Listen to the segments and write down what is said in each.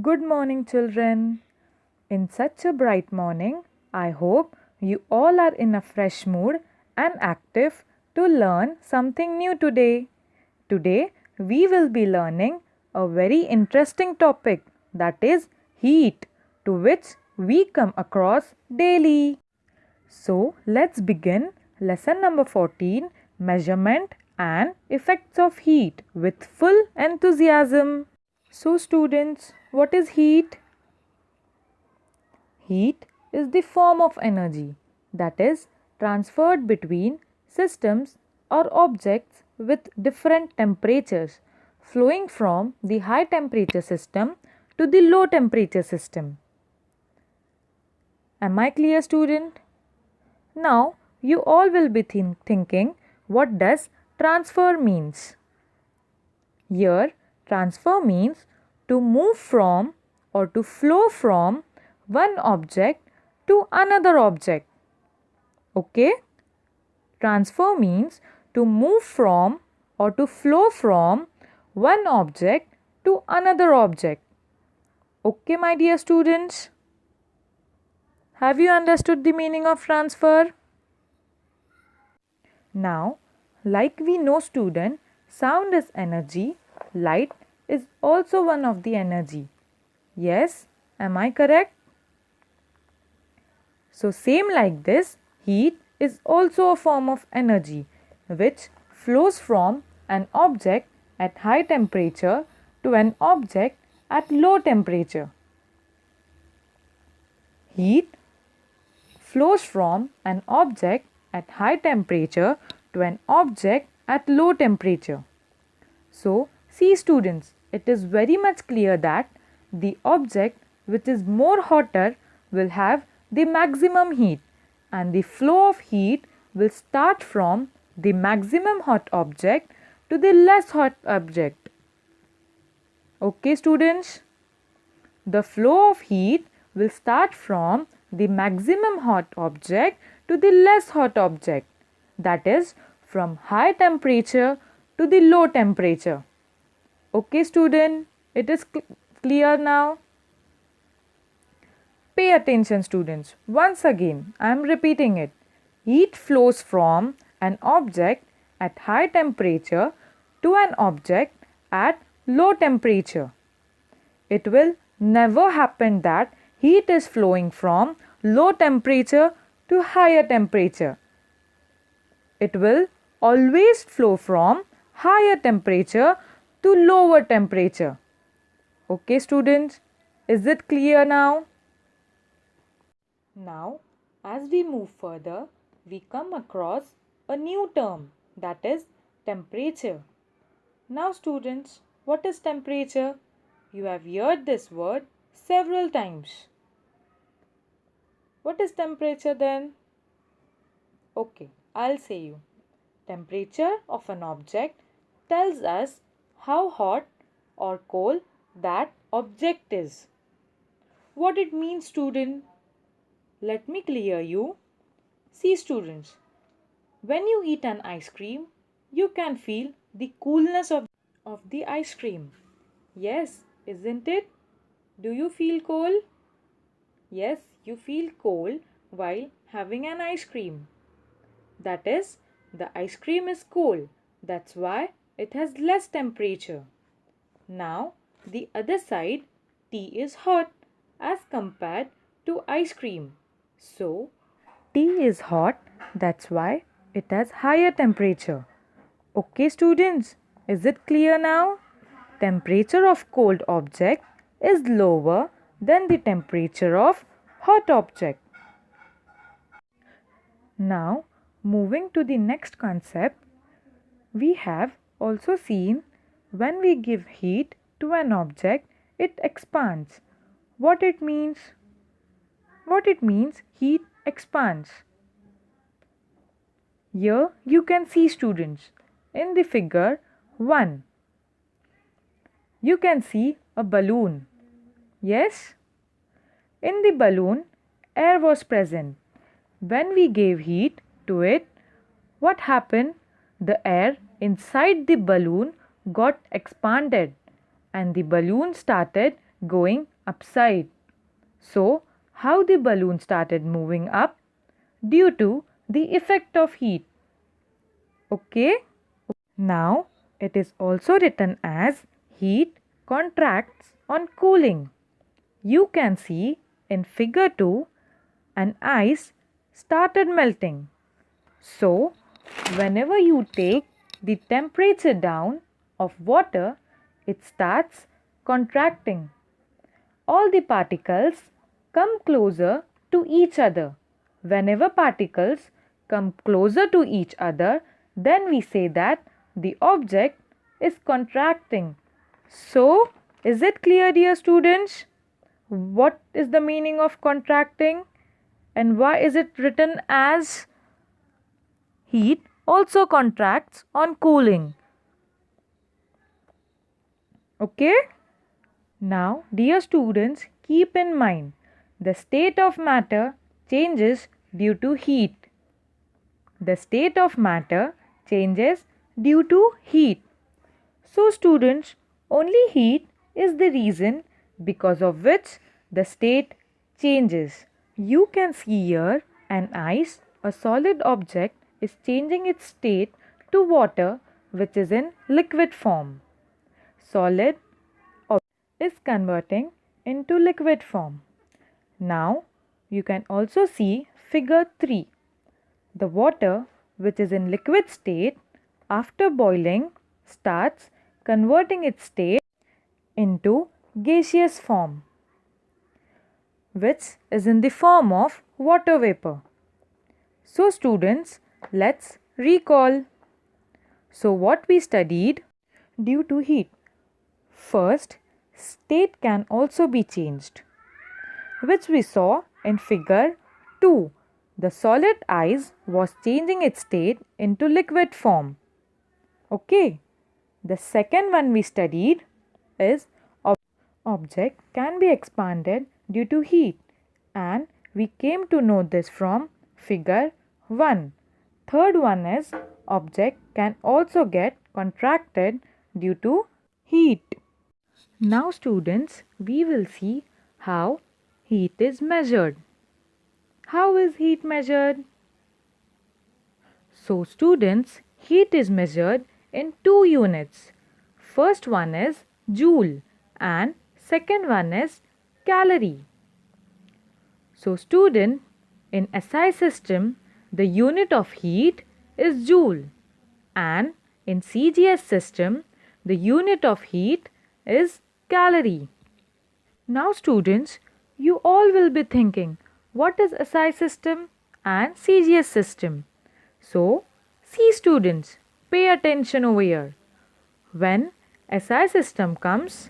Good morning, children. In such a bright morning, I hope you all are in a fresh mood and active to learn something new today. Today, we will be learning a very interesting topic, that is heat, to which we come across daily. So, let's begin lesson number 14, measurement and effects of heat, with full enthusiasm. So, students, what is heat? Heat is the form of energy that is transferred between systems or objects with different temperatures, flowing from the high temperature system to the low temperature system. Am I clear, student? Now you all will be thinking, what does transfer means? Here, transfer means to move from or to flow from one object to another object. Okay? Transfer means to move from or to flow from one object to another object. Okay, my dear students? Have you understood the meaning of transfer? Now, like we know, student, sound is energy, light is also one of the energy. Yes, am I correct? So same like this, heat is also a form of energy which flows from an object at high temperature to an object at low temperature. Heat flows from an object at high temperature to an object at low temperature. So, see students, it is very much clear that the object which is more hotter will have the maximum heat, and the flow of heat will start from the maximum hot object to the less hot object. Okay, students? The flow of heat will start from the maximum hot object to the less hot object, that is from high temperature to the low temperature. Okay, student, it is clear now? Pay attention, students. Once again, I am repeating it. Heat flows from an object at high temperature to an object at low temperature. It will never happen that heat is flowing from low temperature to higher temperature. It will always flow from higher temperature to lower temperature. Okay, students, is it clear now? Now, as we move further, we come across a new term, that is temperature. Now, students, what is temperature? You have heard this word several times. What is temperature then? Okay, I'll say you. Temperature of an object tells us how hot or cold that object is. What it means, student? Let me clear you. See, students, when you eat an ice cream, you can feel the coolness of the ice cream. Yes, isn't it? Do you feel cold? Yes, you feel cold while having an ice cream. That is, the ice cream is cold. That's why it has less temperature. Now, the other side, tea is hot as compared to ice cream. So, tea is hot, that's why it has higher temperature. Okay, students, is it clear now? Temperature of cold object is lower than the temperature of hot object. Now, moving to the next concept, we have also seen when we give heat to an object, it expands. What it means? What it means, heat expands. Here you can see, students, in the figure 1. You can see a balloon. Yes? In the balloon, air was present. When we gave heat to it, what happened? The air inside the balloon got expanded and the balloon started going upside. So, how the balloon started moving up? Due to the effect of heat. Okay? Now, it is also written as heat contracts on cooling. You can see in figure 2 an ice started melting. So, whenever you take the temperature down of water, it starts contracting. All the particles come closer to each other. Whenever particles come closer to each other, then we say that the object is contracting. So, is it clear, dear students? What is the meaning of contracting and why is it written as heat also contracts on cooling? Okay? Now, dear students, keep in mind the state of matter changes due to heat. The state of matter changes due to heat. So, students, only heat is the reason because of which the state changes. You can see here an ice, a solid object, is changing its state to water which is in liquid form. Solid is converting into liquid form. Now you can also see figure 3. The water which is in liquid state after boiling starts converting its state into gaseous form which is in the form of water vapor. So students, let's recall. So what we studied due to heat. First, state can also be changed, which we saw in figure 2. The solid ice was changing its state into liquid form. Okay. The second one we studied is object can be expanded due to heat, and we came to know this from figure 1. Third one is object can also get contracted due to heat. Now students, we will see how heat is measured. How is heat measured? So students, heat is measured in 2 units. First one is joule and second one is calorie. So student, in SI system, the unit of heat is joule, and in CGS system, the unit of heat is calorie. Now students, you all will be thinking, what is SI system and CGS system? So, see students, pay attention over here. When SI system comes,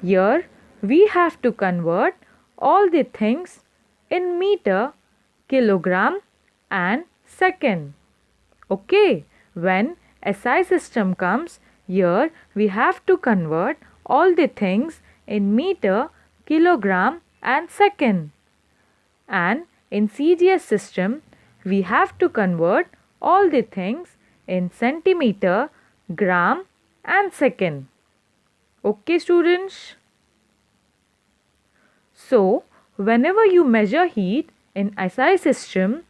here we have to convert all the things in meter, kilogram and second. Okay, when SI system comes, here we have to convert all the things in meter, kilogram and second. And in CGS system, we have to convert all the things in centimeter, gram and second. Okay students? So, whenever you measure heat in SI system,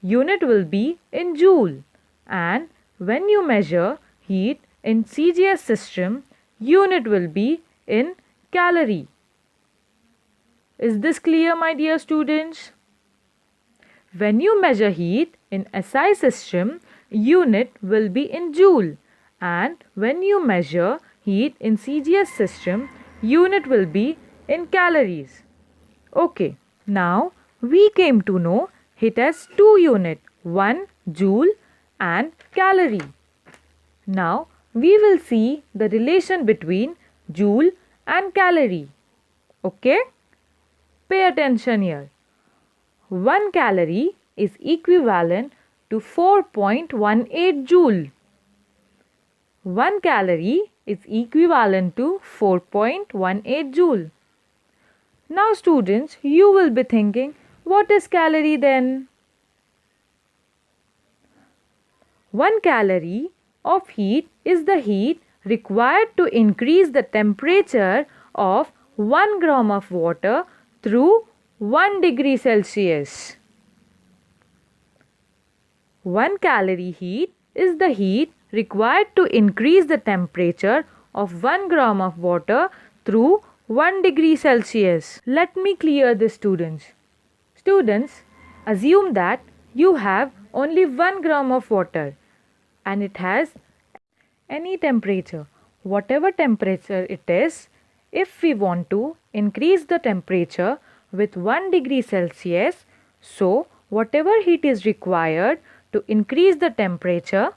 unit will be in joule, and when you measure heat in CGS system, unit will be in calorie. Is this clear, my dear students? When you measure heat in SI system, unit will be in joule, and when you measure heat in CGS system, unit will be in calories. Okay, now we came to know heat has 2 units, one joule and calorie. Now we will see the relation between joule and calorie. Okay? Pay attention here. 1 calorie is equivalent to 4.18 joule. 1 calorie is equivalent to 4.18 joule. Now students, you will be thinking, what is calorie then? 1 calorie of heat is the heat required to increase the temperature of 1 gram of water through 1 degree Celsius. 1 calorie heat is the heat required to increase the temperature of 1 gram of water through 1 degree Celsius. Let me clear this, students. Students, assume that you have only 1 gram of water and it has any temperature. Whatever temperature it is, if we want to increase the temperature with 1 degree Celsius, so whatever heat is required to increase the temperature,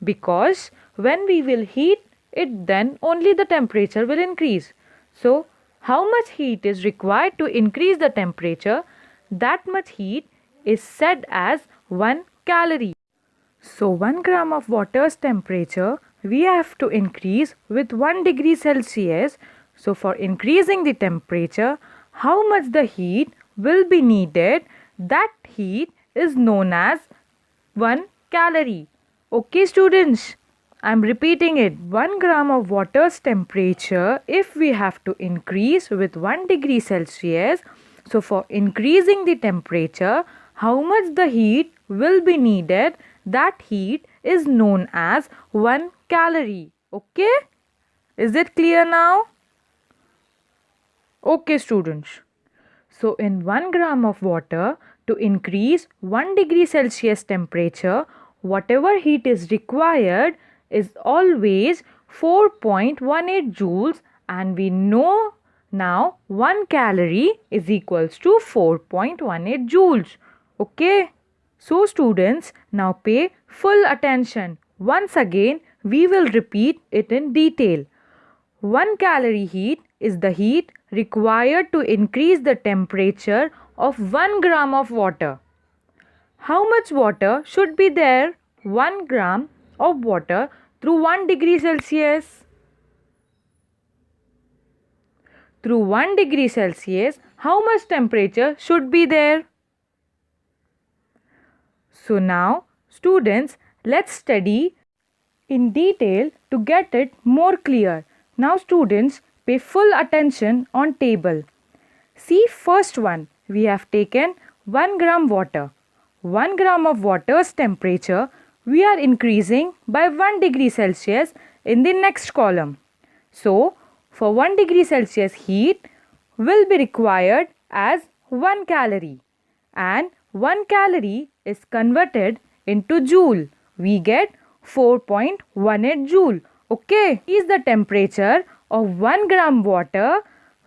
because when we will heat it, then only the temperature will increase. So how much heat is required to increase the temperature? That much heat is said as 1 calorie. So 1 gram of water's temperature we have to increase with 1 degree Celsius. So for increasing the temperature, how much the heat will be needed? That heat is known as 1 calorie. Okay, students, I am repeating it. 1 gram of water's temperature if we have to increase with 1 degree Celsius. So for increasing the temperature, how much the heat will be needed? That heat is known as 1 calorie. Okay? Is it clear now? Okay, students. So in 1 gram of water, to increase 1 degree Celsius temperature, whatever heat is required is always 4.18 joules, and we know now 1 calorie is equals to 4.18 joules. Okay? So students, now pay full attention. Once again, we will repeat it in detail. 1 calorie heat is the heat required to increase the temperature of 1 gram of water. How much water should be there? 1 gram of water through 1 degree Celsius. Through 1 degree Celsius, how much temperature should be there? So now, students, let's study in detail to get it more clear. Now students, pay full attention on table. See first one, we have taken 1 gram water. 1 gram of water's temperature we are increasing by 1 degree Celsius in the next column. So, for 1 degree Celsius heat will be required as 1 calorie, and 1 calorie is converted into joule. We get 4.18 joule. Okay, is the temperature of 1 gram water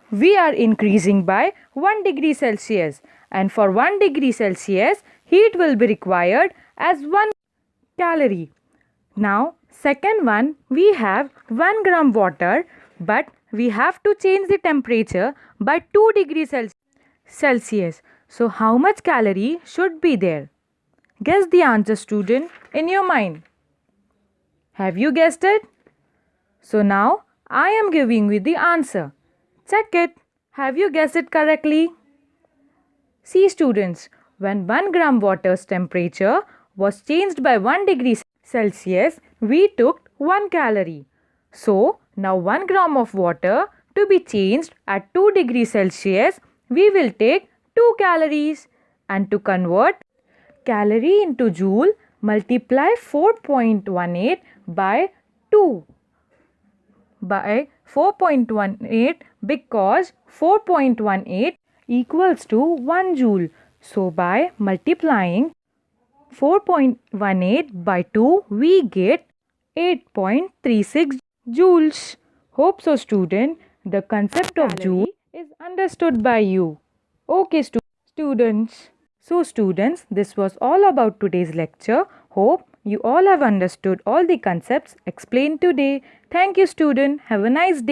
we are increasing by 1 degree Celsius, and for 1 degree Celsius heat will be required as 1 calorie. Now second one, we have 1 gram water, but we have to change the temperature by 2 degrees Celsius. So how much calorie should be there? Guess the answer, student, in your mind. Have you guessed it? So now I am giving you the answer. Check it. Have you guessed it correctly? See students, when 1 gram water's temperature was changed by 1 degree Celsius, we took 1 calorie. So now 1 gram of water to be changed at 2 degrees Celsius, we will take 2 calories. And to convert calorie into joule, multiply 4.18 by 2. By 4.18 because 4.18 equals to 1 joule. So by multiplying 4.18 by 2, we get 8.36 joules. Hope so, student. The concept of joule is understood by you. Okay, students. So students, this was all about today's lecture. Hope you all have understood all the concepts explained today. Thank you, student. Have a nice day.